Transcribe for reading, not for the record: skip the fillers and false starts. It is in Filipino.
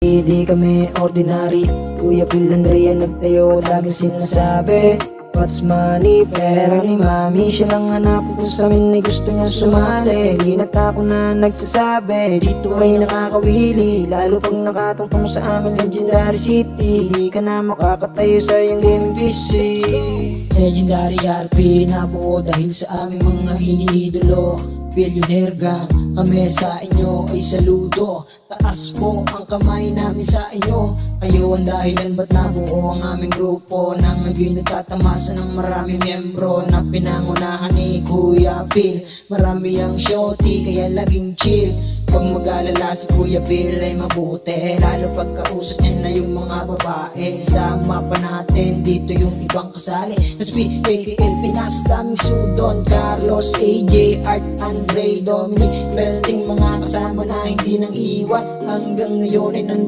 Hindi kami ordinary, Kuya Phil Andrea nagtayo, laging sinasabi what's money, pera ni mami. Siya lang hanap ko sa amin ay gusto niyang sumali. Di na ako na nagsasabi, dito ay nakakawili. Lalo pag nakatungtong sa amin Legendary City. Di ka na makakatayo sa iyong gaming PC. Legendary RP nabuo dahil sa aming mga iniidolo. Billionaire gang, kami sa inyo ay saludo. Taas po ang kamay namin sa inyo. Kayo ang dahilan ba't nabuo ang aming grupo, nang ngayon nagtatamasa ng maraming miyembro na pinangunahan ni Kuya Phil. Marami ang shorty kaya laging chill. Pag mag-alala si Kuya Phil ay mabuti, lalo pagkausap niya na yung mga babae. Sama pa natin dito yung ibang kasali, Naspi, AKL, Pinas, daming Sudon, Carlos, AJ, Art, Andre, Dominic, Belting, mga kasama na hindi nang iwan. Hanggang ngayon ay nandito